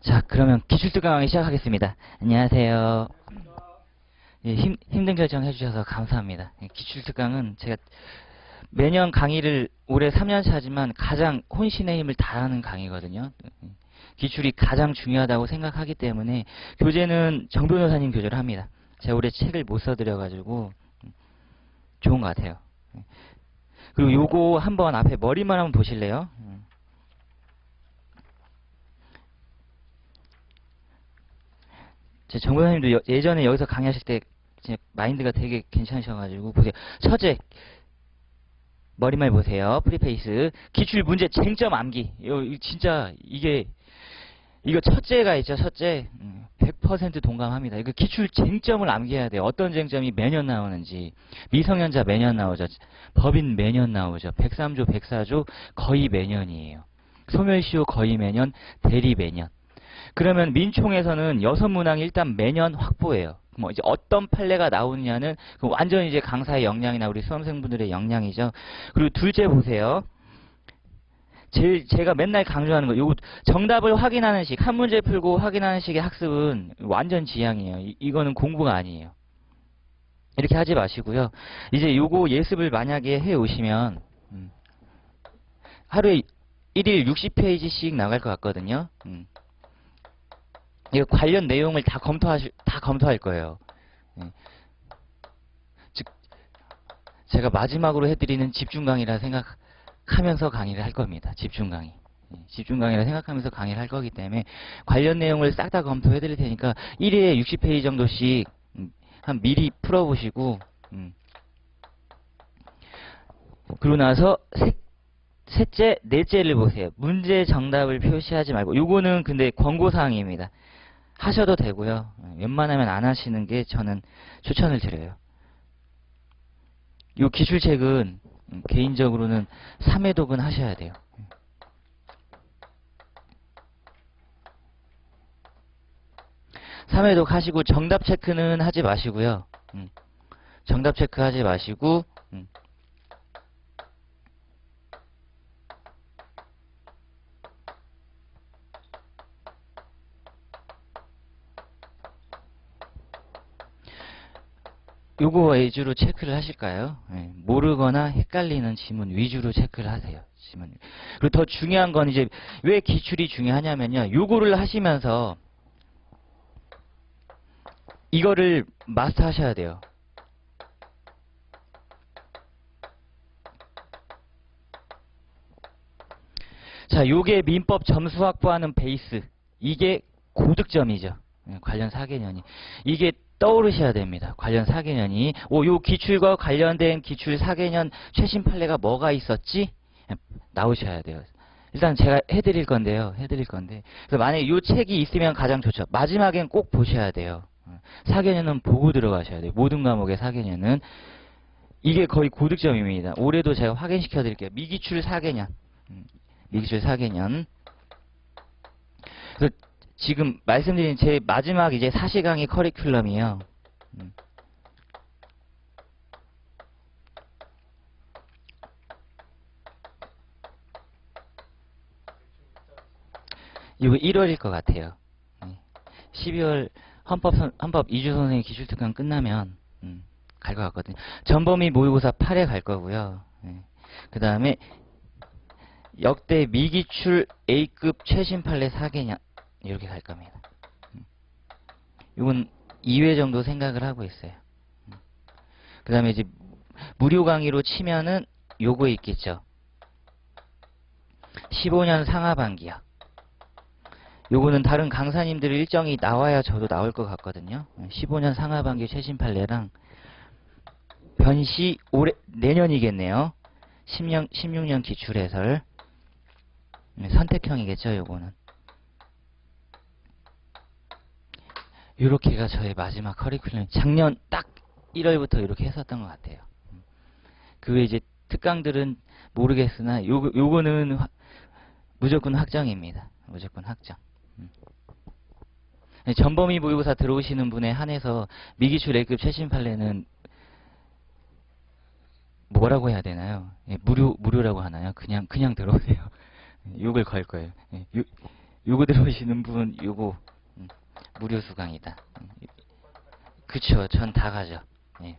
자, 그러면 기출특강 강의 시작하겠습니다. 안녕하세요. 예, 힘든 결정 해주셔서 감사합니다. 예, 기출특강은 제가 매년 강의를 올해 3년차 하지만 가장 혼신의 힘을 다하는 강의거든요. 기출이 가장 중요하다고 생각하기 때문에 교재는 정 변호사님 교재를 합니다. 제가 올해 책을 못 써드려가지고 좋은 것 같아요. 그리고 요거 한번 앞에 머리만 한번 보실래요? 제 정 변호사님도 예전에 여기서 강의하실 때 마인드가 되게 괜찮으셔가지고 보세요. 첫째, 머리말 보세요. 프리페이스. 기출 문제 쟁점 암기. 진짜 이거 첫째가 있죠. 첫째. 100% 동감합니다. 이거 기출 쟁점을 암기해야 돼요. 어떤 쟁점이 매년 나오는지. 미성년자 매년 나오죠. 법인 매년 나오죠. 103조, 104조 거의 매년이에요. 소멸시효 거의 매년, 대리 매년. 그러면 민총에서는 여섯문항이 일단 매년 확보해요. 뭐 이제 어떤 판례가 나오느냐는 완전 이제 강사의 역량이나 우리 수험생분들의 역량이죠. 그리고 둘째 보세요. 제가 맨날 강조하는 거, 요거 정답을 확인하는 식, 한 문제 풀고 확인하는 식의 학습은 완전 지향이에요. 이거는 공부가 아니에요. 이렇게 하지 마시고요. 이제 요거 예습을 만약에 해 오시면 하루에 1일 60페이지씩 나갈 것 같거든요. 이거 관련 내용을 다 검토할 거예요. 즉, 제가 마지막으로 해드리는 집중 강의라 생각하면서 강의를 할 겁니다. 집중 강의. 집중 강의라 생각하면서 강의를 할 거기 때문에 관련 내용을 싹 다 검토해 드릴 테니까 1회에 60페이지 정도씩 한 미리 풀어보시고 그러고 나서 셋째, 넷째를 보세요. 문제 정답을 표시하지 말고 요거는 근데 권고사항입니다. 하셔도 되고요. 웬만하면 안 하시는 게 저는 추천을 드려요. 요 기출책은 개인적으로는 3회독은 하셔야 돼요. 3회독 하시고 정답 체크는 하지 마시고요. 정답 체크 하지 마시고 요거 위주로 체크를 하실까요? 모르거나 헷갈리는 지문 위주로 체크를 하세요. 지문. 그리고 더 중요한 건 이제 왜 기출이 중요하냐면요. 요거를 하시면서 이거를 마스터 하셔야 돼요. 자, 요게 민법 점수 확보하는 베이스. 이게 고득점이죠. 관련 사개년이. 이게 떠오르셔야 됩니다. 관련 사개년이. 요 기출과 관련된 기출 사개년 최신 판례가 뭐가 있었지? 나오셔야 돼요. 일단 제가 해드릴 건데요. 그래서 만약에 요 책이 있으면 가장 좋죠. 마지막엔 꼭 보셔야 돼요. 사개년은 보고 들어가셔야 돼요. 모든 과목의 사개년은. 이게 거의 고득점입니다. 올해도 제가 확인시켜 드릴게요. 미기출 사개년. 미기출 사개년. 그래서 지금 말씀드린 제 마지막 이제 4시강의 커리큘럼이에요. 이거 1월일 것 같아요. 12월 헌법 이주 선생님 기출특강 끝나면 갈 것 같거든요. 전범위 모의고사 8회 갈 거고요. 그 다음에 역대 미기출 A급 최신 판례 4개년 이렇게 갈 겁니다. 이건 2회 정도 생각을 하고 있어요. 그 다음에 이제 무료 강의로 치면은 요거 있겠죠. 15년 상하반기요. 요거는 다른 강사님들 일정이 나와야 저도 나올 것 같거든요. 15년 상하반기 최신 판례랑 변시 내년이겠네요. 16년 기출해설. 선택형이겠죠, 요거는. 요렇게가 저의 마지막 커리큘럼. 작년 딱 1월부터 이렇게 했었던 것 같아요. 그 외에 이제 특강들은 모르겠으나 요거는 무조건 확정입니다. 무조건 확정. 전범위 모의고사 들어오시는 분에 한해서 미기출 A급 최신 판례는 뭐라고 해야 되나요? 무료라고 하나요? 그냥 들어오세요. 욕을 걸 거예요. 요거 들어오시는 분 요거 무료 수강이다. 그쵸. 전 다 가죠. 예.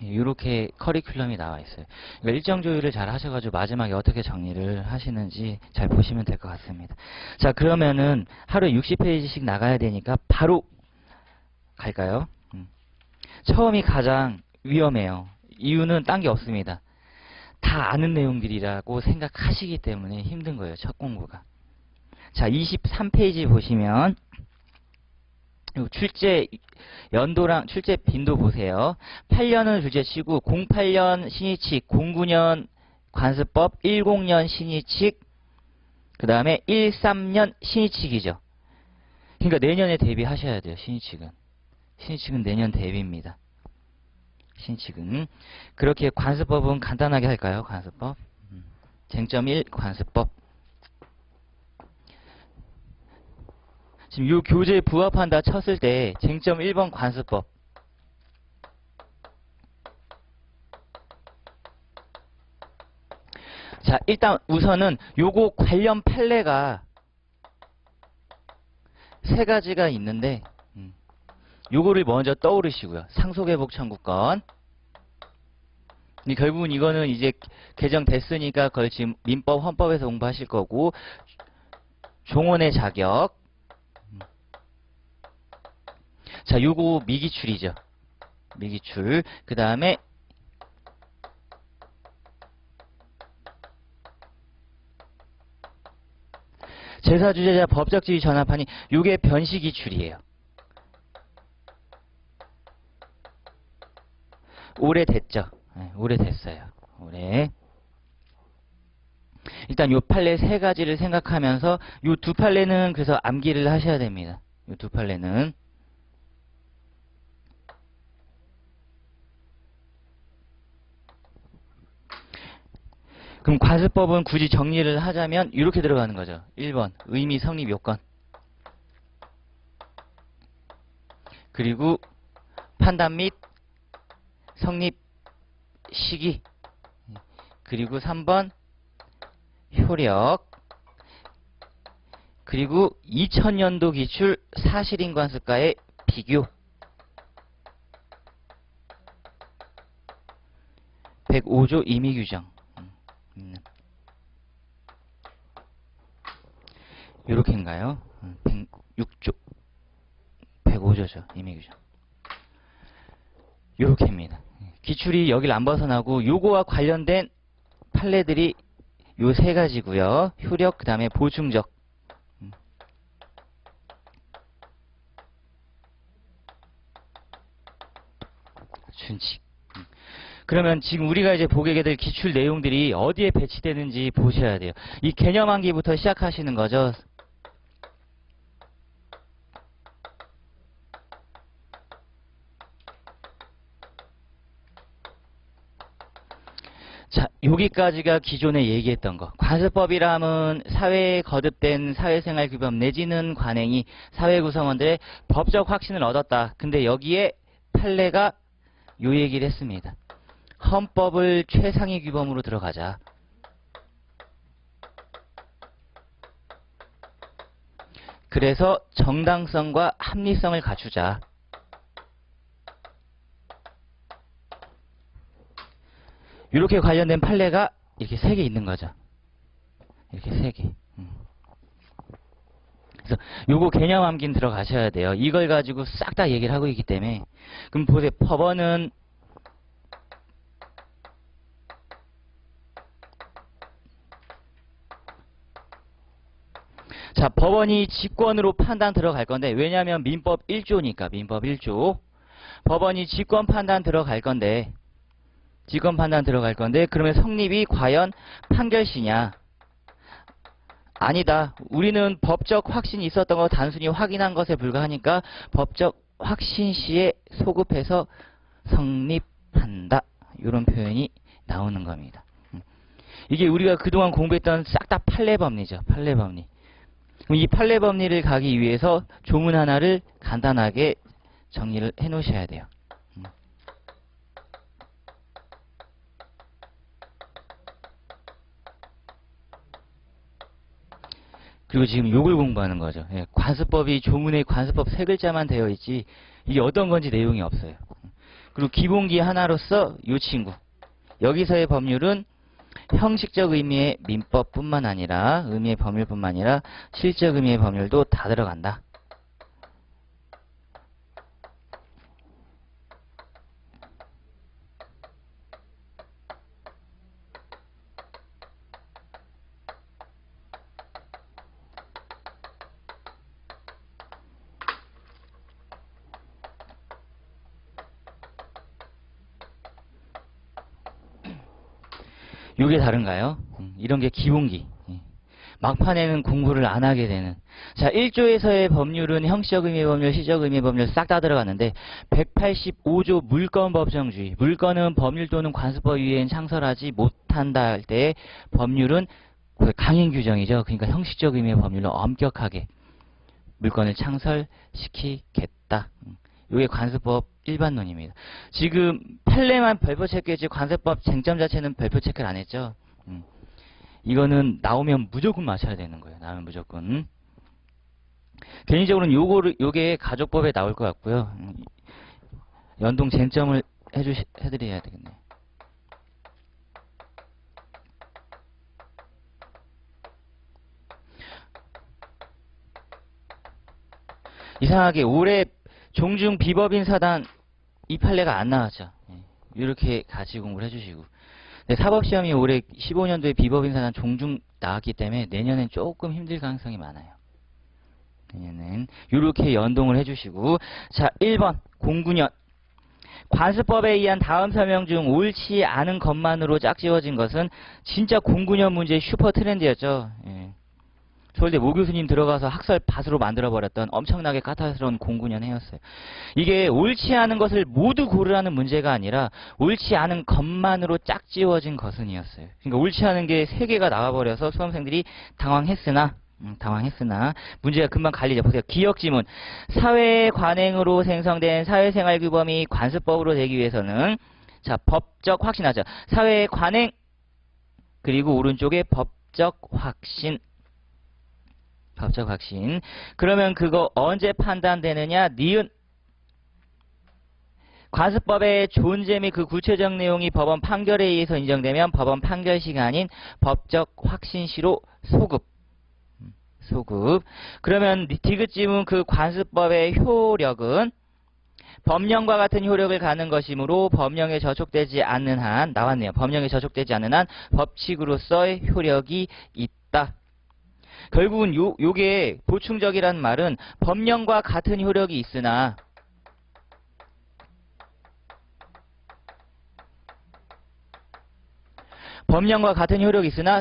이렇게 커리큘럼이 나와 있어요. 그러니까 일정 조율을 잘 하셔가지고 마지막에 어떻게 정리를 하시는지 잘 보시면 될 것 같습니다. 자, 그러면은 하루에 60페이지씩 나가야 되니까 바로 갈까요? 처음이 가장 위험해요. 이유는 딴 게 없습니다. 다 아는 내용들이라고 생각하시기 때문에 힘든 거예요. 첫 공부가. 자, 23페이지 보시면 출제 연도랑 출제 빈도 보세요. 8년은 둘째치고 08년 신입칙, 09년 관습법, 10년 신입칙, 그 다음에 13년 신입칙이죠. 그러니까 내년에 대비하셔야 돼요. 신입칙은. 신입칙은 내년 대비입니다. 신입칙은. 그렇게 관습법은 간단하게 할까요? 관습법. 쟁점 1 관습법. 지금 요 교재에 부합한다 쳤을 때 쟁점 1번 관습법. 자, 일단 우선은 요거 관련 판례가 세 가지가 있는데 요거를 먼저 떠오르시고요. 상속회복 청구권. 결국은 이거는 이제 개정됐으니까 그걸 지금 민법, 헌법에서 공부하실 거고, 종원의 자격. 자, 요거 미기출이죠. 미기출. 그 다음에 제사주제자 법적지위 전환판이 요게 변시기출이에요. 오래됐죠. 네, 오래됐어요. 올해. 일단 요 판례 세 가지를 생각하면서 요 두 판례는 그래서 암기를 하셔야 됩니다. 요 두 판례는. 그럼 관습법은 굳이 정리를 하자면 이렇게 들어가는 거죠. 1번 의미 성립 요건. 그리고 판단 및 성립 시기. 그리고 3번 효력. 그리고 2000년도 기출 사실인관습과의 비교. 105조 임의규정. 요렇게인가요? 106조. 105조죠. 임의규정. 요렇게입니다. 기출이 여길 안 벗어나고 요거와 관련된 판례들이 요 세 가지고요. 효력, 그 다음에 보충적. 준칙. 그러면 지금 우리가 이제 보게 될 기출 내용들이 어디에 배치되는지 보셔야 돼요. 이 개념암기부터 시작하시는 거죠. 자, 여기까지가 기존에 얘기했던 거. 관습법이라면 사회에 거듭된 사회생활 규범 내지는 관행이 사회 구성원들의 법적 확신을 얻었다. 근데 여기에 판례가 요 얘기를 했습니다. 헌법을 최상위 규범으로 들어가자. 그래서 정당성과 합리성을 갖추자. 이렇게 관련된 판례가 이렇게 3개 있는 거죠. 이렇게 3개. 그래서 요거 개념 암기는 들어가셔야 돼요. 이걸 가지고 싹 다 얘기를 하고 있기 때문에. 그럼 보세요. 법원은 자, 법원이 직권으로 판단 들어갈 건데, 왜냐하면 민법 1조니까, 민법 1조. 법원이 직권 판단 들어갈 건데, 그러면 성립이 과연 판결시냐? 아니다. 우리는 법적 확신이 있었던 거 단순히 확인한 것에 불과하니까 법적 확신시에 소급해서 성립한다. 이런 표현이 나오는 겁니다. 이게 우리가 그동안 공부했던 싹 다 판례법리죠. 판례법리. 그럼 이 판례법리를 가기 위해서 조문 하나를 간단하게 정리를 해 놓으셔야 돼요. 그리고 지금 요걸 공부하는 거죠. 예, 관습법이 조문에 관습법 세 글자만 되어 있지 이게 어떤 건지 내용이 없어요. 그리고 기본기 하나로서 요 친구. 여기서의 법률은 형식적 의미의 민법뿐만 아니라 의미의 법률뿐만 아니라 실적 의미의 법률도 다 들어간다. 요게 다른가요? 이런 게 기본기. 막판에는 공부를 안 하게 되는. 자, 1조에서의 법률은 형식적 의미의 법률, 시적 의미의 법률 싹 다 들어갔는데 185조 물권 법정주의. 물권은 법률 또는 관습법 위엔 창설하지 못한다 할 때 법률은 강행 규정이죠. 그러니까 형식적 의미의 법률로 엄격하게 물권을 창설시키겠다. 요게 관습법 일반론입니다. 지금 판례만 별표 체크했지 관습법 쟁점 자체는 별표 체크를 안 했죠. 이거는 나오면 무조건 맞춰야 되는 거예요. 나오면 무조건. 개인적으로는 요게 가족법에 나올 것 같고요. 연동 쟁점을 해드려야 되겠네요. 이상하게 올해 종중 비법인 사단 이 판례가 안 나왔죠. 이렇게 같이 공부를 해주시고. 사법시험이 올해 15년도에 비법인 사단 종중 나왔기 때문에 내년엔 조금 힘들 가능성이 많아요. 내년엔 이렇게 연동을 해주시고. 자, 1번 공군연. 관습법에 의한 다음 설명 중 옳지 않은 것만으로 짝지워진 것은 진짜 공군연 문제의 슈퍼 트렌드였죠. 예. 서울대 모 교수님 들어가서 학설 밭으로 만들어버렸던 엄청나게 까탈스러운 공군연 해였어요. 이게 옳지 않은 것을 모두 고르라는 문제가 아니라 옳지 않은 것만으로 짝지워진 것은이었어요. 그러니까 옳지 않은 게 3개가 나와버려서 수험생들이 당황했으나 문제가 금방 갈리죠. 보세요. 기억지문. 사회 관행으로 생성된 사회생활 규범이 관습법으로 되기 위해서는 자, 법적 확신하죠. 사회 관행 그리고 오른쪽에 법적 확신. 법적 확신. 그러면 그거 언제 판단되느냐? 니은. 관습법의 존재 및 그 구체적 내용이 법원 판결에 의해서 인정되면 법원 판결 시간인 법적 확신시로 소급. 그러면 디귿지문 그 관습법의 효력은 법령과 같은 효력을 갖는 것이므로 법령에 저촉되지 않는 한 나왔네요. 법령에 저촉되지 않는 한 법칙으로서의 효력이 있다. 결국은 요게 보충적이라는 말은 법령과 같은 효력이 있으나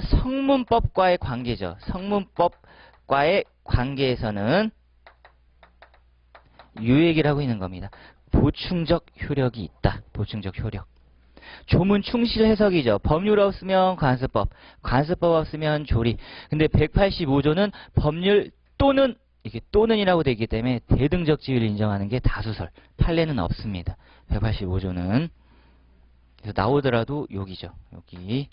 성문법과의 관계죠. 성문법과의 관계에서는 요 얘기를 하고 있는 겁니다. 보충적 효력이 있다. 보충적 효력. 조문 충실 해석이죠. 법률 없으면 관습법, 관습법 없으면 조리. 근데 185조는 법률 또는 이게 또는이라고 되어 있기 때문에 대등적 지위를 인정하는 게 다수설. 판례는 없습니다. 185조는. 그래서 나오더라도 여기죠. 여기.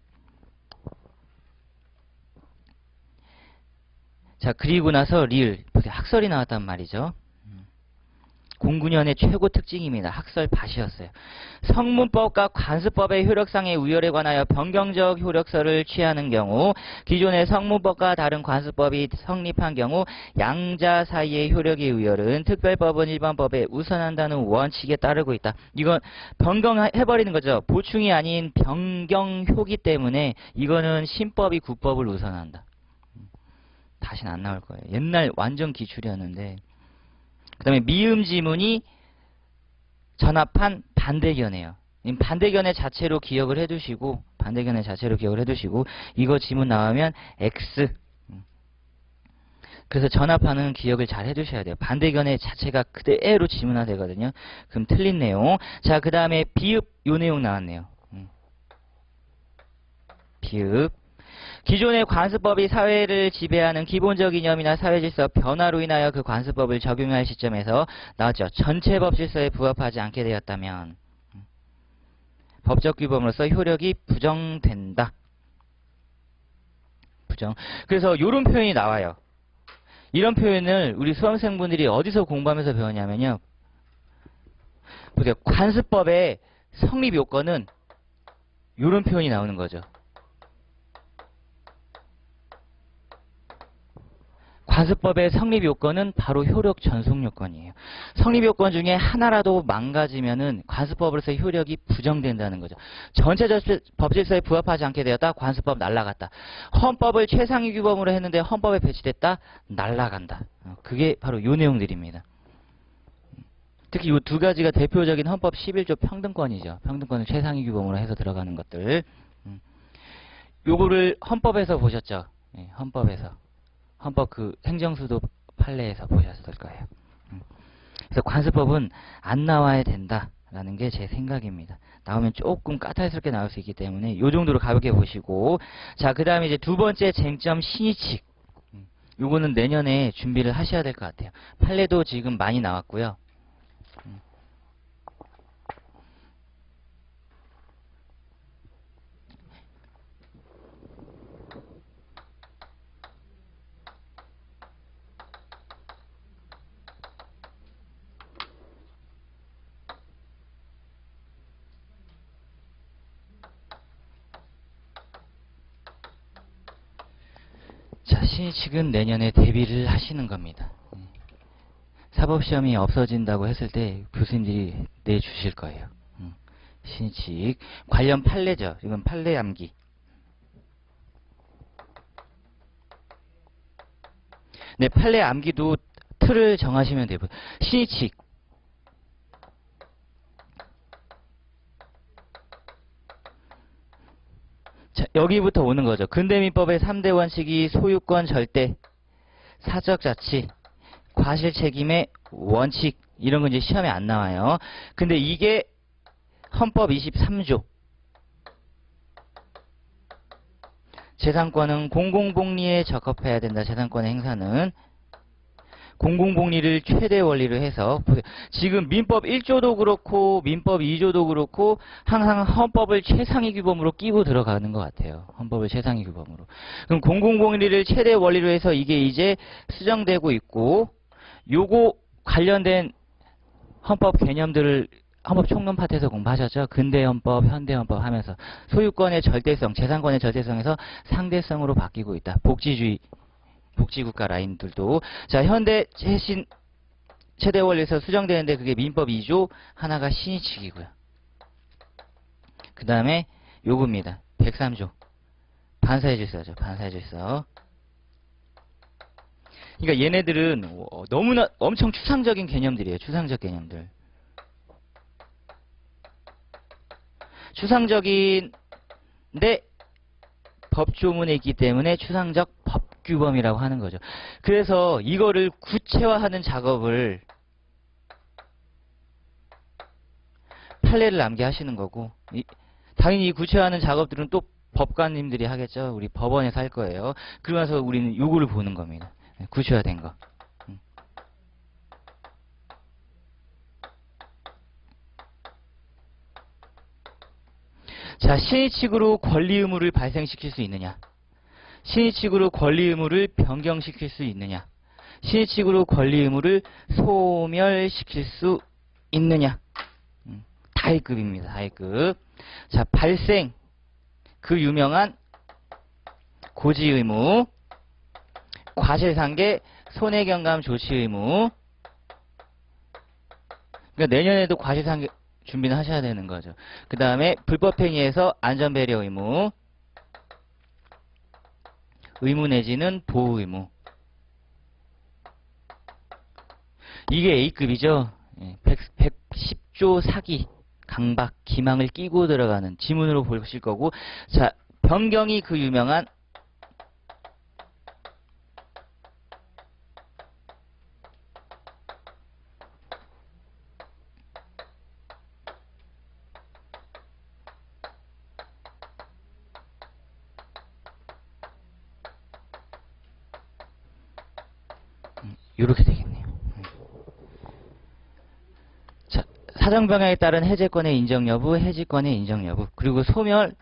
자, 그리고 나서 리을. 학설이 나왔단 말이죠. 공군연의 최고 특징입니다. 학설 밭이었어요. 성문법과 관습법의 효력상의 우열에 관하여 변경적 효력설을 취하는 경우 기존의 성문법과 다른 관습법이 성립한 경우 양자 사이의 효력의 우열은 특별법은 일반법에 우선한다는 원칙에 따르고 있다. 이건 변경해버리는 거죠. 보충이 아닌 변경효기 때문에 이거는 신법이 국법을 우선한다. 다시는 안 나올 거예요. 옛날 완전 기출이었는데. 그 다음에 미음 지문이 전합한 반대견이에요. 반대견의 자체로 기억을 해두시고 이거 지문 나오면 X. 그래서 전합하는 기억을 잘 해두셔야 돼요. 반대견의 자체가 그대로 지문화 되거든요. 그럼 틀린 내용. 자, 그 다음에 비읍 요 내용 나왔네요. 비읍. 기존의 관습법이 사회를 지배하는 기본적 이념이나 사회질서 변화로 인하여 그 관습법을 적용할 시점에서 나왔죠. 전체 법질서에 부합하지 않게 되었다면 법적 규범으로서 효력이 부정된다. 그래서 이런 표현이 나와요. 이런 표현을 우리 수험생분들이 어디서 공부하면서 배웠냐면요. 보세요. 관습법의 성립 요건은 이런 표현이 나오는 거죠. 관습법의 성립 요건은 바로 효력 전속 요건이에요. 성립 요건 중에 하나라도 망가지면은 관습법으로서 효력이 부정된다는 거죠. 전체 법질서에 부합하지 않게 되었다. 관습법 날라갔다. 헌법을 최상위 규범으로 했는데 헌법에 배치됐다. 날라간다. 그게 바로 요 내용들입니다. 특히 이 두 가지가 대표적인 헌법 11조 평등권이죠. 평등권을 최상위 규범으로 해서 들어가는 것들. 요거를 헌법에서 보셨죠? 네, 헌법 그 행정수도 판례에서 보셨을 거예요. 그래서 관습법은 안 나와야 된다라는 게 제 생각입니다. 나오면 조금 까탈스럽게 나올 수 있기 때문에 요 정도로 가볍게 보시고, 자, 그 다음에 이제 두 번째 쟁점 신의칙. 요거는 내년에 준비를 하셔야 될 것 같아요. 판례도 지금 많이 나왔고요. 자, 신의칙은 내년에 대비를 하시는 겁니다. 사법시험이 없어진다고 했을 때 교수님들이 내주실 거예요. 신의칙. 관련 판례죠. 이건 판례 암기. 네, 판례 암기도 틀을 정하시면 되고. 신의칙. 자, 여기부터 오는 거죠. 근대민법의 3대 원칙이 소유권 절대, 사적 자치, 과실 책임의 원칙, 이런 건 이제 시험에 안 나와요. 근데 이게 헌법 23조. 재산권은 공공복리에 적합해야 된다. 재산권의 행사는 공공복리를 최대 원리로 해서, 지금 민법 1조도 그렇고 민법 2조도 그렇고 항상 헌법을 최상위 규범으로 끼고 들어가는 것 같아요. 헌법을 최상위 규범으로. 그럼 공공복리를 최대 원리로 해서 이게 이제 수정되고 있고, 요거 관련된 헌법 개념들을 헌법 총론 파트에서 공부하셨죠? 근대헌법, 현대헌법 하면서 소유권의 절대성, 재산권의 절대성에서 상대성으로 바뀌고 있다. 복지주의, 복지국가 라인들도. 자, 현대 최신 최대 원리에서 수정되는데 그게 민법 2조, 하나가 신의칙이고요. 그 다음에 요겁니다. 103조. 반사의 질서죠. 반사의 질서. 그러니까 얘네들은 너무나 엄청 추상적인 개념들이에요. 추상적 개념들. 추상적인데 법조문에 있기 때문에 추상적 법규범이라고 하는 거죠. 그래서 이거를 구체화하는 작업을 판례를 암기하시는 거고, 당연히 이 구체화하는 작업들은 또 법관님들이 하겠죠. 우리 법원에서 할 거예요. 그러면서 우리는 요거를 보는 겁니다. 구체화된 거. 자, 신의칙으로 권리 의무를 발생시킬 수 있느냐? 신의칙으로 권리 의무를 변경시킬 수 있느냐? 신의칙으로 권리 의무를 소멸시킬 수 있느냐? 다일급입니다. 다일급. 자, 발생. 그 유명한 고지 의무, 과실상계, 손해경감 조치 의무. 그러니까 내년에도 과실상계 준비는 하셔야 되는 거죠. 그 다음에 불법행위에서 안전배려 의무, 의무 내지는 보호 의무. 이게 A급이죠. 110조 사기, 강박, 기망을 끼고 들어가는 지문으로 보실 거고, 자, 변경이 그 유명한 이렇게 되겠네요. 자, 사정병약에 따른 해제권의 인정 여부, 해지권의 인정 여부, 그리고 소멸,